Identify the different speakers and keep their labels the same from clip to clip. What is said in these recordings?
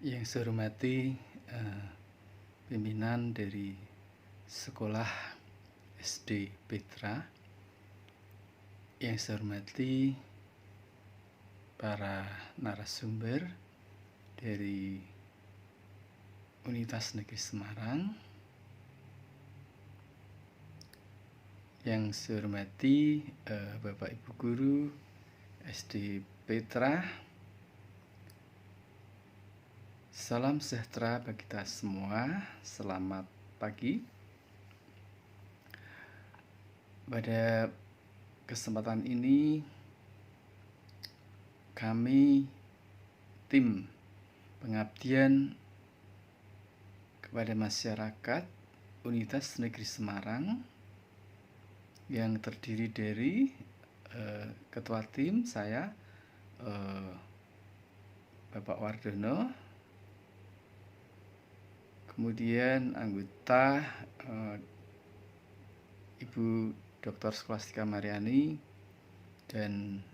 Speaker 1: Yang saya hormati pimpinan dari Sekolah SD Petra, yang saya hormati para narasumber dari Universitas Negeri Semarang, yang saya hormati Bapak Ibu Guru SD Petra. Salam sejahtera bagi kita semua. Selamat pagi. Pada kesempatan ini kami tim pengabdian kepada masyarakat Universitas Negeri Semarang yang terdiri dari ketua tim saya Bapak Wardono, kemudian anggota Ibu Dr. Skolastika Mariani dan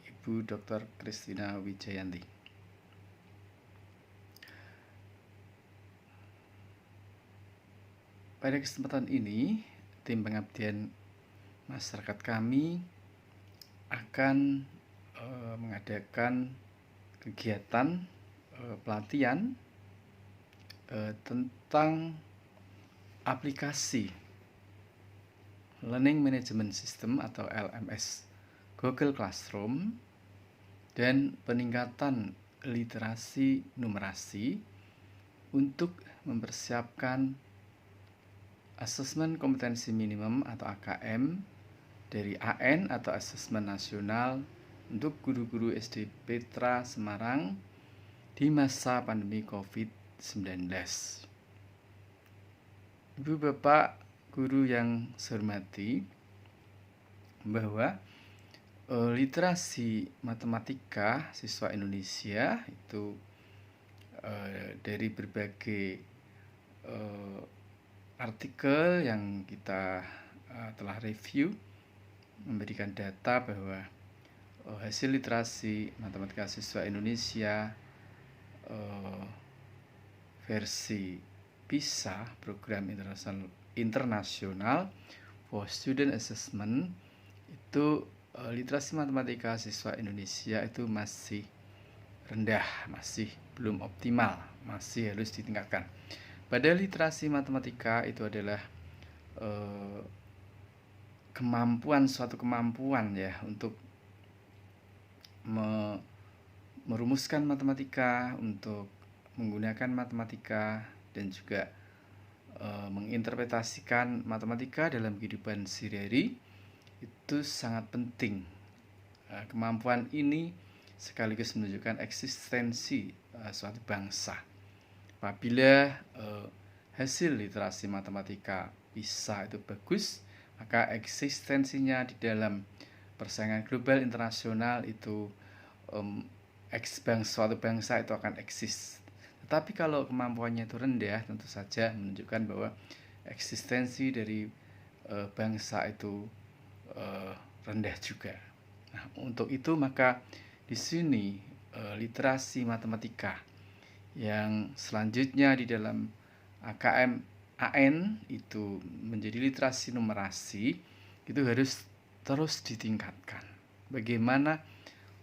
Speaker 1: Ibu Dr. Kristina Wijayanti. Pada kesempatan ini, tim pengabdian masyarakat kami akan mengadakan kegiatan pelatihan tentang aplikasi Learning Management System atau LMS Google Classroom dan peningkatan literasi numerasi untuk mempersiapkan asesmen kompetensi minimum atau AKM dari AN atau Asesmen Nasional untuk guru-guru SD Petra Semarang di masa pandemi COVID-19. Ibu Bapak guru yang saya hormati, bahwa literasi matematika siswa Indonesia itu dari berbagai artikel yang kita telah review memberikan data bahwa hasil literasi matematika siswa Indonesia versi PISA, Program Internasional for Student Assessment, itu literasi matematika siswa Indonesia itu masih rendah, masih belum optimal, masih harus ditingkatkan. Padahal literasi matematika itu adalah suatu kemampuan ya untuk merumuskan matematika, untuk menggunakan matematika, dan juga menginterpretasikan matematika dalam kehidupan sehari-hari itu sangat penting. Kemampuan ini sekaligus menunjukkan eksistensi suatu bangsa. Apabila hasil literasi matematika PISA itu bagus, maka eksistensinya di dalam persaingan global internasional itu suatu bangsa itu akan eksis. Tetapi kalau kemampuannya itu rendah, tentu saja menunjukkan bahwa eksistensi dari bangsa itu rendah juga. Nah, untuk itu maka di sini literasi matematika yang selanjutnya di dalam AKM AN itu menjadi literasi numerasi itu harus terus ditingkatkan. Bagaimana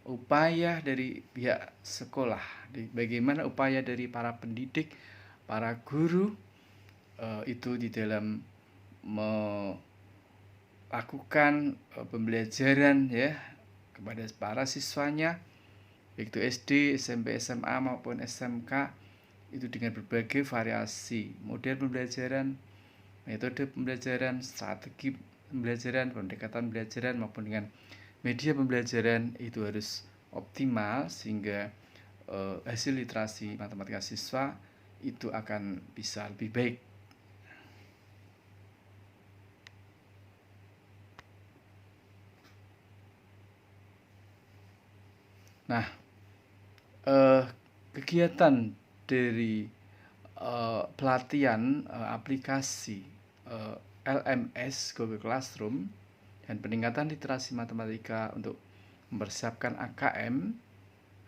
Speaker 1: upaya dari pihak sekolah, bagaimana upaya dari para pendidik, para guru itu di dalam melakukan pembelajaran ya kepada para siswanya, baik itu SD, SMP, SMA maupun SMK, itu dengan berbagai variasi model pembelajaran, metode pembelajaran, strategi pembelajaran, pendekatan pembelajaran maupun dengan media pembelajaran itu harus optimal sehingga hasil literasi matematika siswa itu akan bisa lebih baik. Nah, kegiatan dari pelatihan aplikasi LMS Google Classroom dan peningkatan literasi matematika untuk mempersiapkan AKM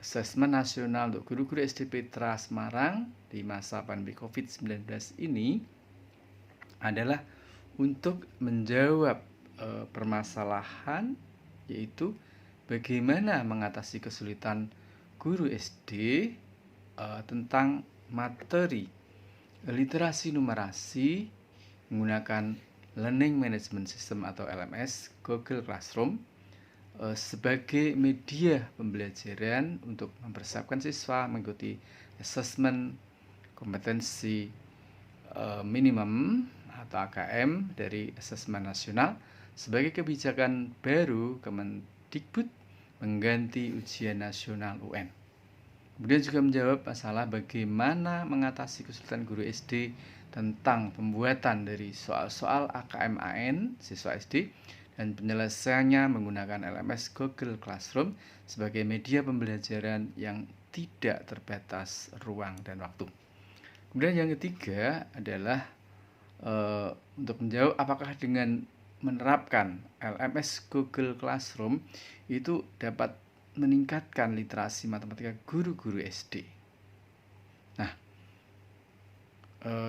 Speaker 1: asesmen nasional untuk guru-guru SD Petra Semarang di masa pandemi COVID-19 ini adalah untuk menjawab permasalahan, yaitu bagaimana mengatasi kesulitan guru SD tentang materi literasi numerasi menggunakan Learning Management System atau LMS Google Classroom sebagai media pembelajaran untuk mempersiapkan siswa mengikuti asesmen kompetensi minimum atau AKM dari asesmen nasional sebagai kebijakan baru Kemendikbud mengganti ujian nasional UN. Kemudian juga menjawab masalah bagaimana mengatasi kesulitan guru SD tentang pembuatan dari soal-soal AKM-AN siswa SD dan penyelesaiannya menggunakan LMS Google Classroom sebagai media pembelajaran yang tidak terbatas ruang dan waktu. Kemudian yang ketiga adalah untuk menjawab apakah dengan menerapkan LMS Google Classroom itu dapat meningkatkan literasi matematika guru-guru SD. Nah,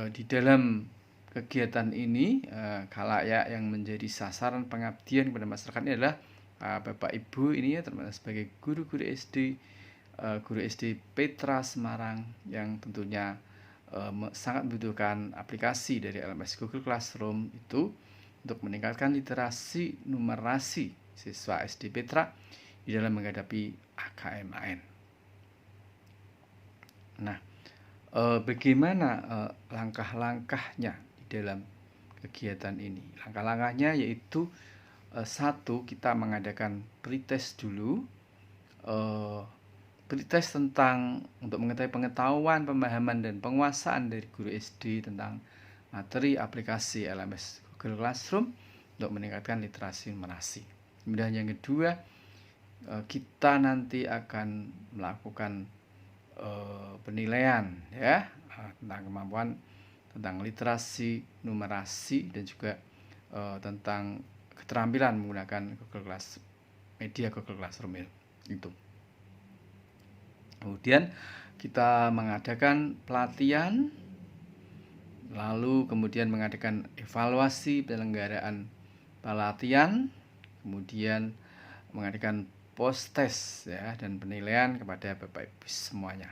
Speaker 1: di dalam kegiatan ini khalayak yang menjadi sasaran pengabdian kepada masyarakat ini adalah Bapak Ibu ini ya, termasuk sebagai guru-guru SD, guru SD Petra Semarang yang tentunya sangat membutuhkan aplikasi dari LMS Google Classroom itu untuk meningkatkan literasi numerasi siswa SD Petra di dalam menghadapi AKM-AN. Nah, bagaimana langkah-langkahnya di dalam kegiatan ini? Langkah-langkahnya yaitu satu, kita mengadakan pretest dulu, pretest tentang untuk mengetahui pengetahuan, pemahaman, dan penguasaan dari guru SD tentang materi aplikasi LMS Google Classroom untuk meningkatkan literasi numerasi. Kemudian yang kedua, kita nanti akan melakukan penilaian ya tentang kemampuan tentang literasi numerasi dan juga tentang keterampilan menggunakan media Google Classroom itu. Kemudian kita mengadakan pelatihan, lalu kemudian mengadakan evaluasi penyelenggaraan pelatihan, kemudian mengadakan post test ya dan penilaian kepada Bapak Ibu semuanya.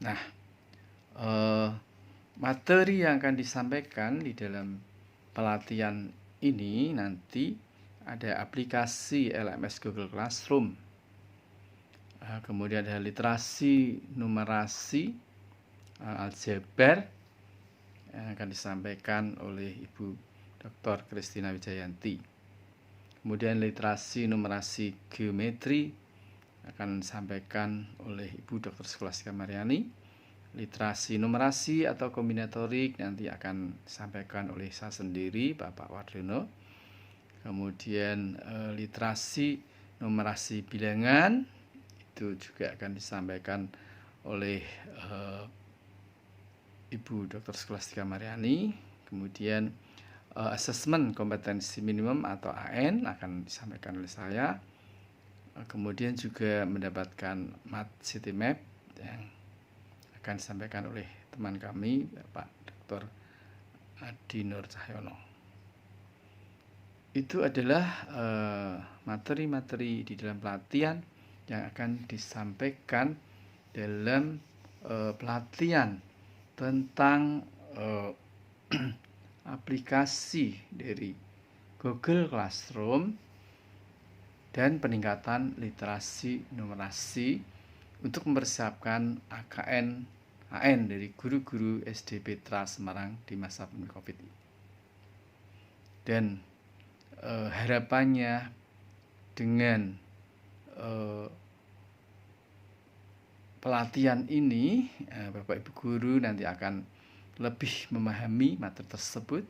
Speaker 1: Nah, materi yang akan disampaikan di dalam pelatihan ini nanti ada aplikasi LMS Google Classroom, kemudian ada literasi numerasi, aljabar yang akan disampaikan oleh Ibu Dr. Kristina Wijayanti. Kemudian literasi numerasi geometri akan disampaikan oleh Ibu Dr. Scholastika Mariani. Literasi numerasi atau kombinatorik nanti akan disampaikan oleh saya sendiri, Bapak Wardono. Kemudian literasi numerasi bilangan itu juga akan disampaikan oleh Ibu Dr. Scholastika Mariani. Kemudian asesmen kompetensi minimum atau AN akan disampaikan oleh saya. Kemudian juga mendapatkan City Map yang akan disampaikan oleh teman kami Bapak Dr. Adi Nur Cahyono. Itu adalah materi-materi di dalam pelatihan yang akan disampaikan dalam pelatihan tentang aplikasi dari Google Classroom dan peningkatan literasi numerasi untuk mempersiapkan AKM-AN dari guru-guru SD Petra Semarang di masa pandemi COVID. Dan harapannya dengan pelatihan ini Bapak Ibu guru nanti akan lebih memahami materi tersebut,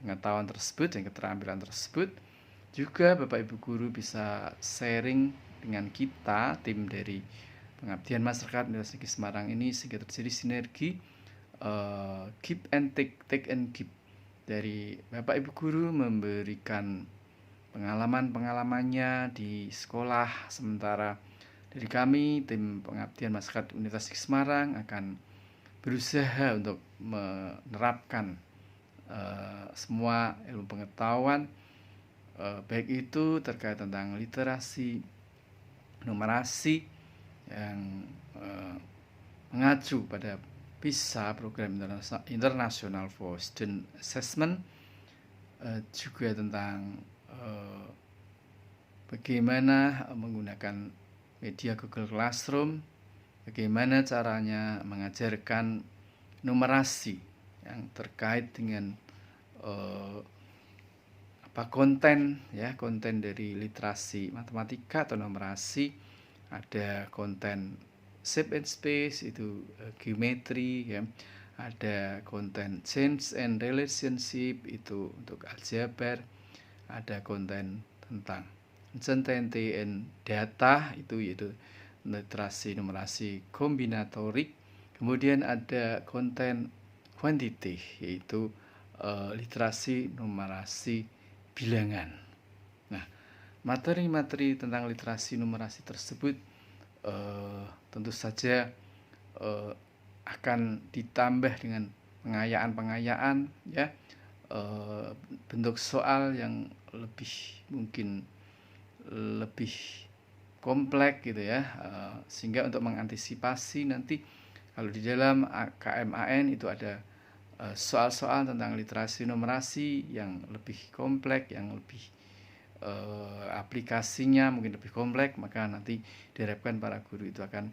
Speaker 1: pengetahuan tersebut, dan keterampilan tersebut. Juga Bapak Ibu guru bisa sharing dengan kita, tim dari Pengabdian Masyarakat Universitas Negeri Semarang ini, sehingga terjadi sinergi give and take and give. Dari Bapak Ibu guru memberikan pengalaman-pengalamannya di sekolah, sementara Dari kami, tim pengabdian masyarakat Universitas Semarang akan berusaha untuk menerapkan semua ilmu pengetahuan, baik itu terkait tentang literasi, numerasi yang mengacu pada PISA, Program International for Student Assessment, juga tentang bagaimana menggunakan media Google Classroom, bagaimana caranya mengajarkan numerasi yang terkait dengan konten dari literasi matematika atau numerasi. Ada konten shape and space, itu geometri ya. Ada konten change and relationship, itu untuk aljabar. Ada konten tentang uncertainty and data, itu yaitu literasi numerasi kombinatorik. Kemudian ada konten quantity, yaitu literasi numerasi bilangan. Nah, materi-materi tentang literasi numerasi tersebut tentu saja akan ditambah dengan pengayaan ya, bentuk soal yang mungkin lebih kompleks gitu ya, sehingga untuk mengantisipasi nanti kalau di dalam KMAN itu ada soal-soal tentang literasi numerasi yang lebih kompleks, yang lebih aplikasinya mungkin lebih kompleks, maka nanti diharapkan para guru itu akan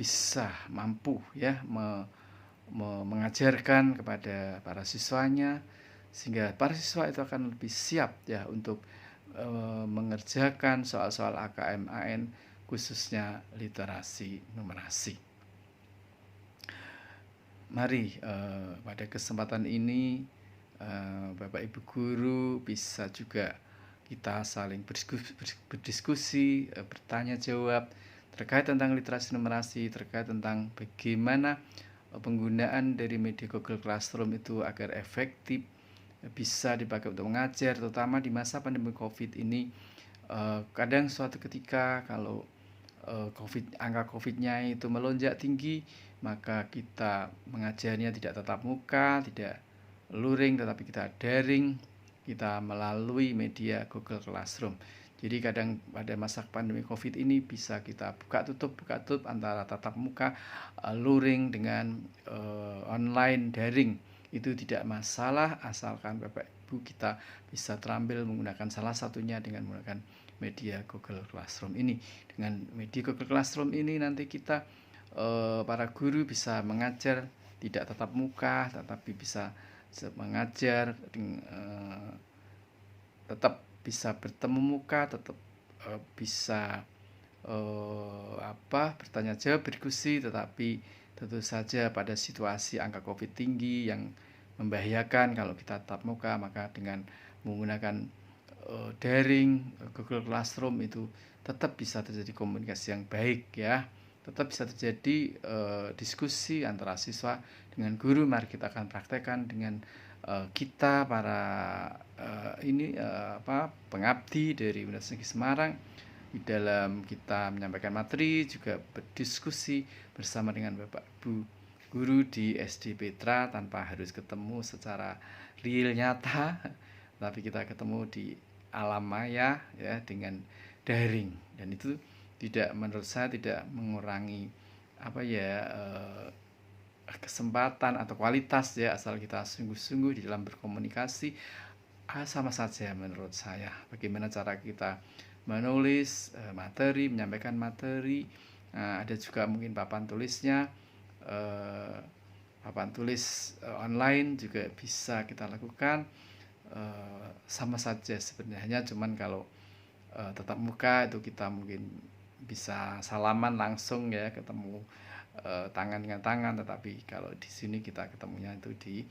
Speaker 1: bisa mampu ya mengajarkan kepada para siswanya, sehingga para siswa itu akan lebih siap ya untuk mengerjakan soal-soal AKMAN, khususnya literasi numerasi. Mari pada kesempatan ini Bapak Ibu guru bisa juga kita saling berdiskusi, bertanya jawab terkait tentang literasi numerasi, terkait tentang bagaimana penggunaan dari media Google Classroom itu agar efektif, bisa dipakai untuk mengajar, terutama di masa pandemi COVID ini. Kadang suatu ketika kalau angka COVID-nya itu melonjak tinggi, maka kita mengajarnya tidak tatap muka, tidak luring, tetapi kita daring, kita melalui media Google Classroom. Jadi kadang pada masa pandemi COVID ini bisa kita buka tutup antara tatap muka, luring dengan online daring. Itu tidak masalah, asalkan Bapak Ibu kita bisa terampil menggunakan salah satunya dengan menggunakan media Google Classroom ini. Dengan media Google Classroom ini nanti kita para guru bisa mengajar tidak tatap muka, tetapi bisa mengajar tetap bisa bertemu muka, tetap bisa bertanya jawab, berdiskusi, tetapi tentu saja pada situasi angka COVID tinggi yang membahayakan kalau kita tatap muka, maka dengan menggunakan daring Google Classroom itu tetap bisa terjadi komunikasi yang baik ya, tetap bisa terjadi diskusi antara siswa dengan guru. Mari kita akan praktekkan dengan kita para pengabdi dari Universitas Negeri Semarang. Di dalam kita menyampaikan materi, juga berdiskusi bersama dengan Bapak Ibu guru di SD Petra tanpa harus ketemu secara real nyata, tapi kita ketemu di alam maya ya, dengan daring. Dan itu tidak, menurut saya tidak mengurangi kesempatan atau kualitas ya, asal kita sungguh-sungguh di dalam berkomunikasi. Sama saja menurut saya. Bagaimana cara kita menulis materi, menyampaikan materi, ada juga mungkin papan tulisnya, papan tulis online juga bisa kita lakukan. Sama saja sebenarnya, cuman kalau tatap muka itu kita mungkin bisa salaman langsung ya, ketemu tangan dengan tangan, tetapi kalau di sini kita ketemunya itu di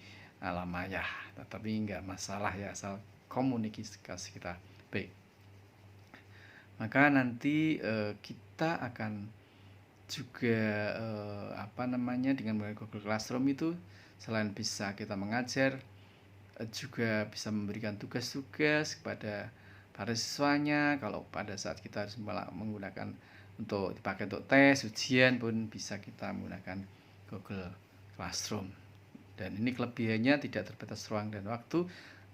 Speaker 1: alam maya, tetapi nggak masalah ya, asal komunikasi kita baik. Maka nanti kita akan juga dengan menggunakan Google Classroom itu selain bisa kita mengajar, juga bisa memberikan tugas-tugas kepada para siswanya. Kalau pada saat kita harus menggunakan untuk dipakai untuk tes, ujian pun bisa kita menggunakan Google Classroom. Dan ini kelebihannya tidak terbatas ruang dan waktu.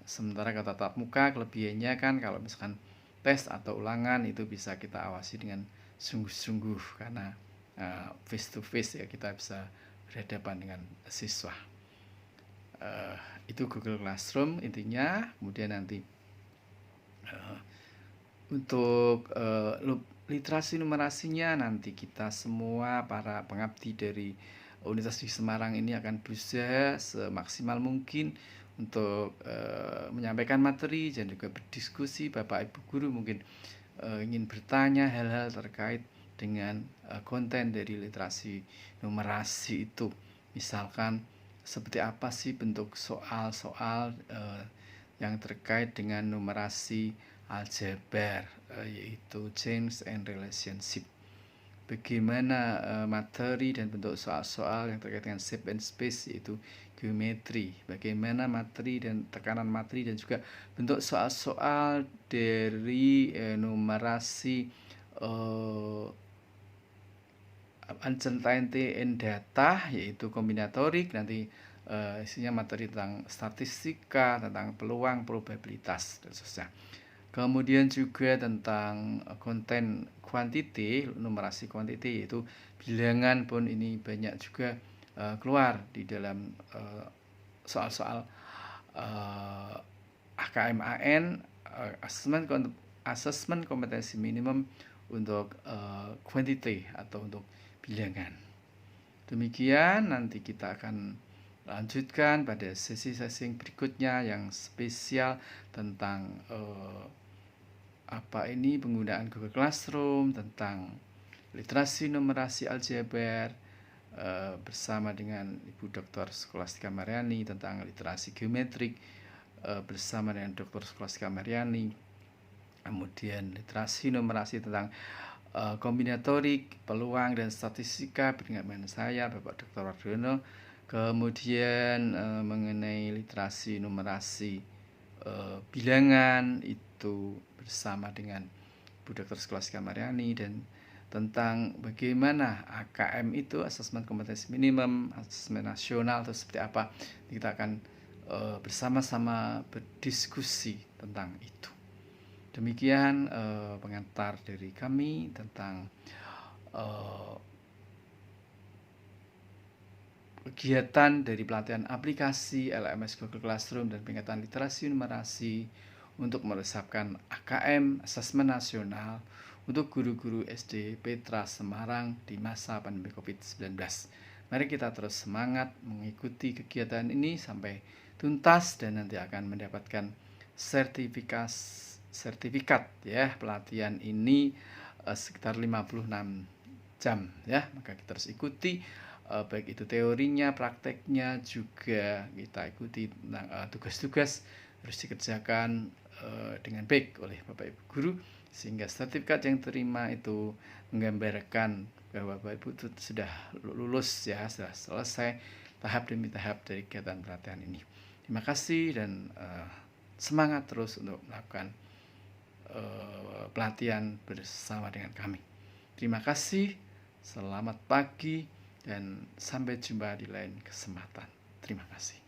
Speaker 1: Sementara kalau tatap muka kelebihannya kan kalau misalkan tes atau ulangan itu bisa kita awasi dengan sungguh-sungguh karena face to face ya, kita bisa berhadapan dengan siswa. Itu Google Classroom intinya. Kemudian nanti untuk literasi numerasinya nanti kita semua para pengabdi dari Universitas di Semarang ini akan berusaha semaksimal mungkin untuk menyampaikan materi dan juga berdiskusi. Bapak Ibu guru mungkin ingin bertanya hal-hal terkait dengan konten dari literasi numerasi itu. Misalkan seperti apa sih bentuk soal-soal yang terkait dengan numerasi aljabar, yaitu change and relationship. Bagaimana materi dan bentuk soal-soal yang terkait dengan shape and space, yaitu geometri. Bagaimana materi dan tekanan materi dan juga bentuk soal-soal dari numerasi uncertainty in data, yaitu kombinatorik. Nanti isinya materi tentang statistika, tentang peluang, probabilitas dan seterusnya. Kemudian juga tentang konten quantity, numerasi quantity, yaitu bilangan pun ini banyak juga keluar di dalam soal-soal AKMAN, assessment kompetensi minimum untuk quantity atau untuk bilangan. Demikian, nanti kita akan lanjutkan pada sesi-sesi berikutnya yang spesial tentang penggunaan Google Classroom, tentang literasi numerasi aljabar bersama dengan Ibu Dr. Scholastika Mariani, tentang literasi geometrik bersama dengan Dr. Scholastika Mariani, kemudian literasi numerasi tentang kombinatorik, peluang dan statistika dengan saya Bapak Dr. Wardono. Kemudian mengenai literasi numerasi bilangan itu bersama dengan Bu Dr. Scholastika Mariani, dan tentang bagaimana AKM itu asesmen kompetensi minimum, asesmen nasional atau seperti apa. Kita akan bersama-sama berdiskusi tentang itu. Demikian pengantar dari kami tentang kegiatan dari pelatihan aplikasi LMS Google Classroom dan peningkatan literasi numerasi untuk meresapkan AKM Asesmen Nasional untuk guru-guru SD Petra Semarang di masa pandemi COVID-19. Mari kita terus semangat mengikuti kegiatan ini sampai tuntas dan nanti akan mendapatkan sertifikat ya. Pelatihan ini sekitar 56 jam ya, maka kita harus ikuti baik itu teorinya, prakteknya juga kita ikuti tentang tugas-tugas harus dikerjakan dengan baik oleh Bapak Ibu guru, sehingga sertifikat yang terima itu menggambarkan bahwa Bapak Ibu itu sudah lulus ya, sudah selesai tahap demi tahap dari kegiatan pelatihan ini. Terima kasih dan semangat terus untuk melakukan pelatihan bersama dengan kami. Terima kasih, selamat pagi, dan sampai jumpa di lain kesempatan. Terima kasih.